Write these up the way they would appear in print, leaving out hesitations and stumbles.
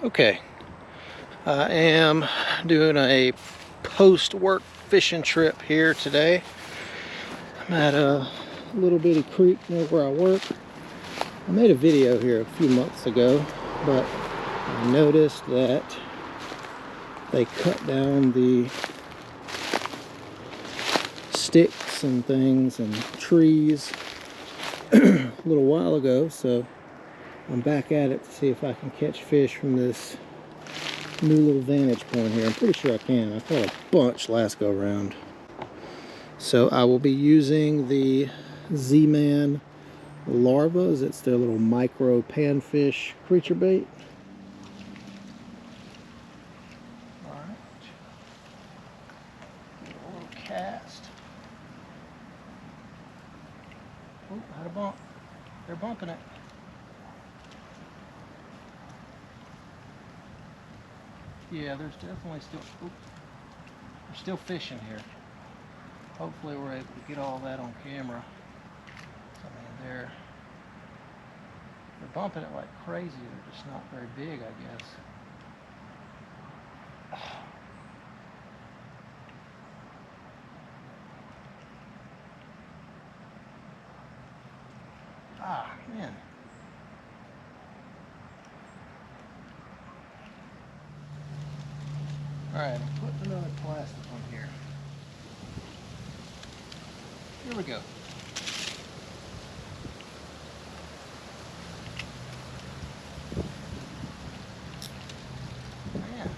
Okay, I am doing a post-work fishing trip here today. I'm at a little bitty creek near where I work. I made a video here a few months ago, but I noticed that they cut down the sticks and things and trees a little while ago, so I'm back at it to see if I can catch fish from this new little vantage point here. I'm pretty sure I can. I caught a bunch last go around. So I will be using the Zman Larvaz. It's their little micro panfish creature bait. Alright. A little cast. Oh, had a bump. They're bumping it. Yeah, there's definitely still, they're still fishing here. Hopefully we're able to get all that on camera. I mean, they're bumping it like crazy. They're just not very big, I guess. Ah, man. Alright, I'm putting another plastic on here. Here we go. Man.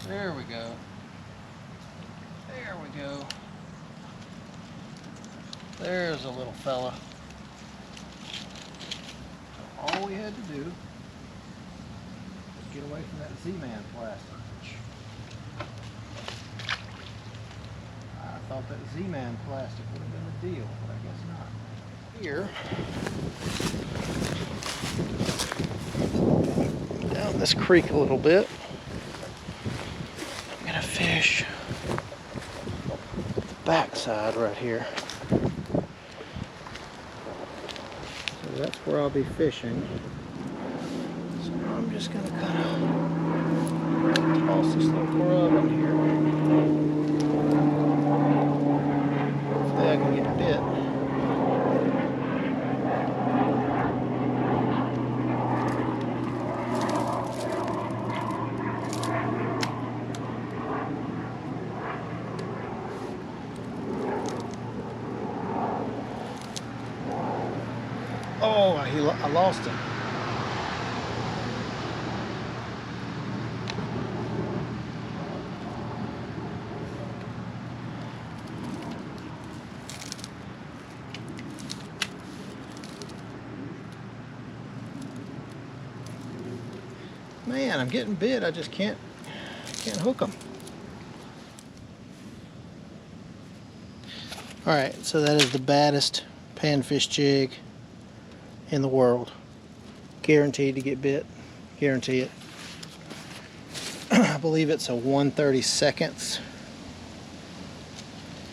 There we go. There we go. There's a little fella. All we had to do was get away from that Z-Man plastic. I thought that Z-Man plastic would have been the deal, but I guess not. Here, down this creek a little bit, I'm gonna fish the backside right here. So that's where I'll be fishing. So I'm just gonna kind of toss this little grub in here. Hopefully I can get bit. Oh, I lost him. Man, I'm getting bit. I just can't hook them. All right, so that is the baddest panfish jig in the world. Guaranteed to get bit. Guarantee it. I believe it's a 1/32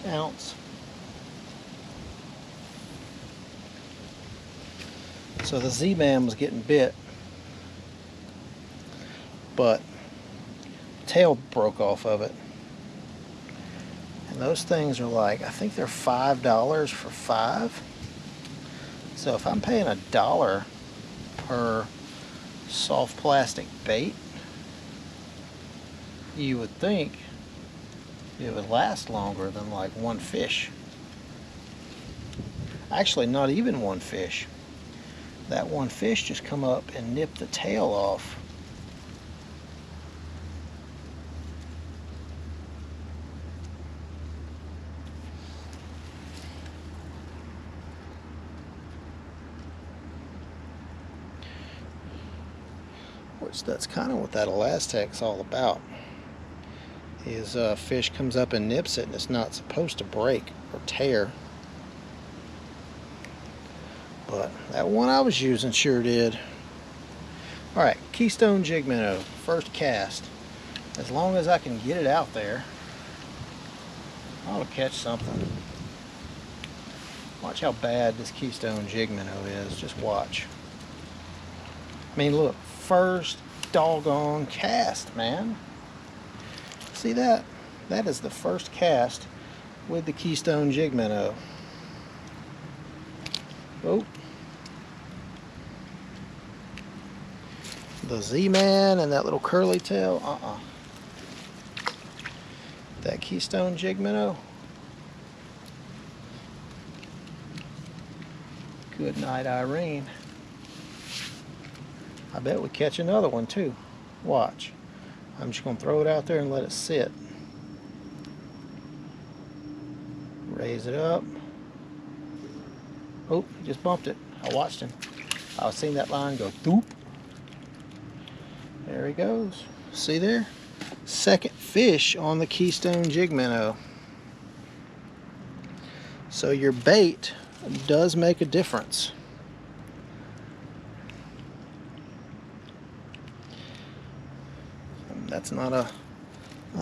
ounce. So the Z-Man was getting bit, but the tail broke off of it. And those things are like, I think they're $5 for 5. So if I'm paying $1 per soft plastic bait, you would think it would last longer than like one fish. Actually, not even one fish. That one fish just come up and nip the tail off. Which that's kind of what that elastic's all about. Is fish comes up and nips it, and it's not supposed to break or tear. but that one I was using sure did. Alright, Keystone jig minnow, first cast. As long as I can get it out there, I ought to catch something. Watch how bad this Keystone jig minnow is. Just watch. I mean, look, first doggone cast, man. See that? That is the first cast with the Keystone jig minnow. Oh. The Z-Man and that little curly tail. That Keystone jig minnow. Good night, Irene. I bet we catch another one too. Watch. I'm just going to throw it out there and let it sit. Raise it up. Oh, he just bumped it. I watched him. I was seeing that line go doop. There he goes. See there? Second fish on the Keystone jig minnow. So your bait does make a difference. That's not a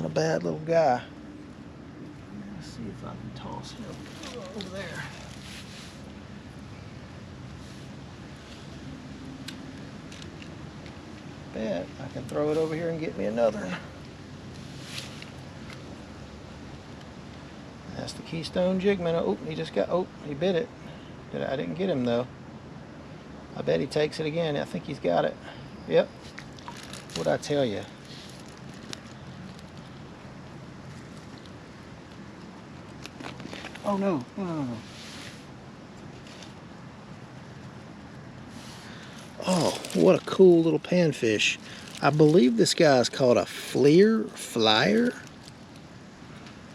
bad little guy. Let's see if I can toss him over there. Bet I can throw it over here and get me another one. That's the Keystone jig minnow. Oh, he just got, oh, he bit it. I didn't get him though. I bet he takes it again. I think he's got it. Yep. What'd I tell you? Oh no, no. Oh, what a cool little panfish. I believe this guy is called a flyer.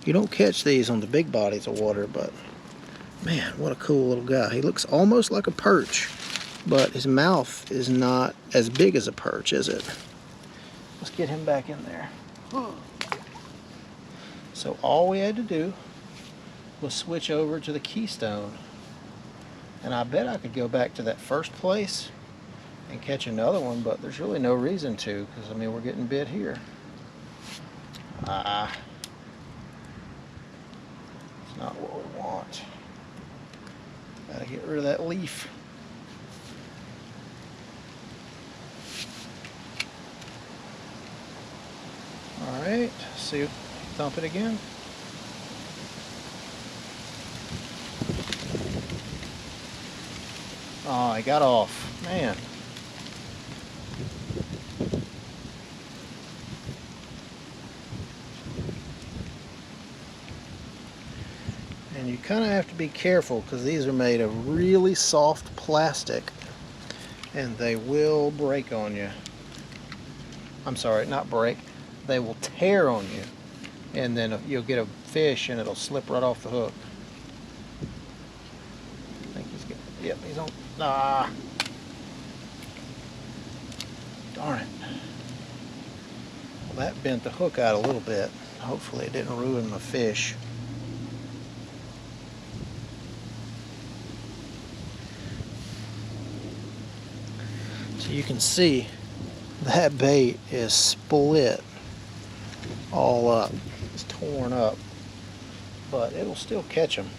You don't catch these on the big bodies of water, but man, what a cool little guy. He looks almost like a perch, but his mouth is not as big as a perch, is it? Let's get him back in there. So all we had to do was switch over to the Keystone. And I bet I could go back to that first place and catch another one, but there's really no reason to, because I mean we're getting bit here. It's not what we want. Gotta get rid of that leaf. Alright, see, thump it again. Oh, I got off. Man. And you kind of have to be careful because these are made of really soft plastic and they will break on you. I'm sorry, not break. They will tear on you. And then you'll get a fish and it'll slip right off the hook. I think he's good. Yep, he's on. Ah. Darn it. Well, that bent the hook out a little bit. Hopefully it didn't ruin my fish. So you can see that bait is split all up. It's torn up, but it'll still catch them.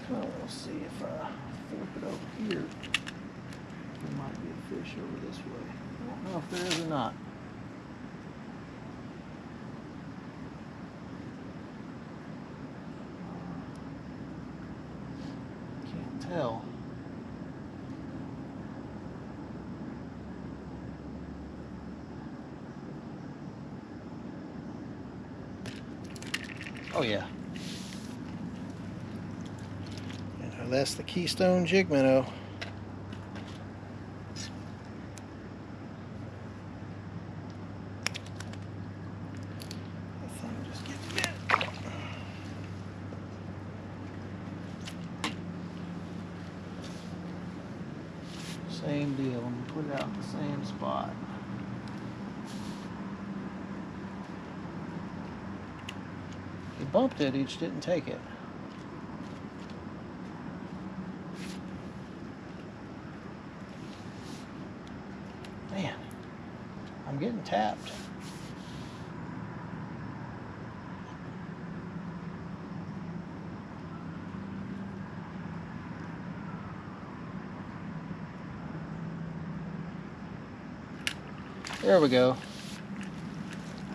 Well, we'll see if I flip it over here. There might be a fish over this way. I don't know if there is or not. Can't tell. Oh yeah. that's the Keystone jig minnow. That thing just gets bit. Same deal. I'm going to put it out in the same spot. He bumped it, he just didn't take it. Man, I'm getting tapped. There we go.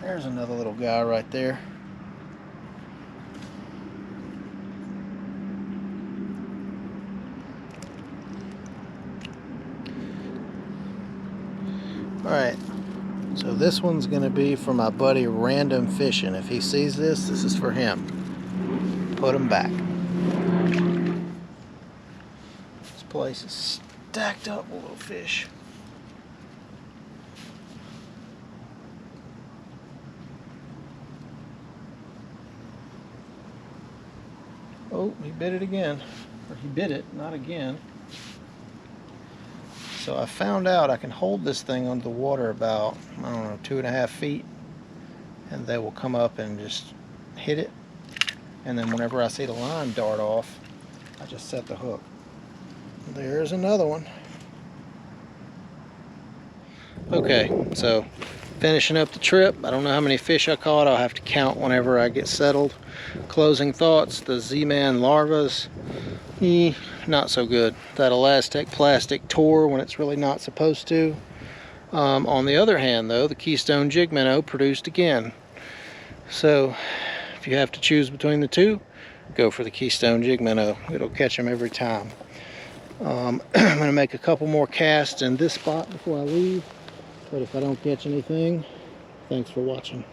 There's another little guy right there. Alright, so this one's going to be for my buddy Random Fishing. If he sees this, this is for him. Put him back. This place is stacked up with little fish. Oh, he bit it again. Or he bit it, not again. So I found out I can hold this thing under the water about, I don't know, 2.5 feet. And they will come up and just hit it. And then whenever I see the line dart off, I just set the hook. There's another one. Okay, so finishing up the trip. I don't know how many fish I caught. I'll have to count whenever I get settled. Closing thoughts, the Zman Larvaz, not so good. That elastic plastic tore when it's really not supposed to. On the other hand though, the Keystone jig minnow produced again. So if you have to choose between the two, go for the Keystone jig minnow. It'll catch them every time. I'm going to make a couple more casts in this spot before I leave. But if I don't catch anything, thanks for watching.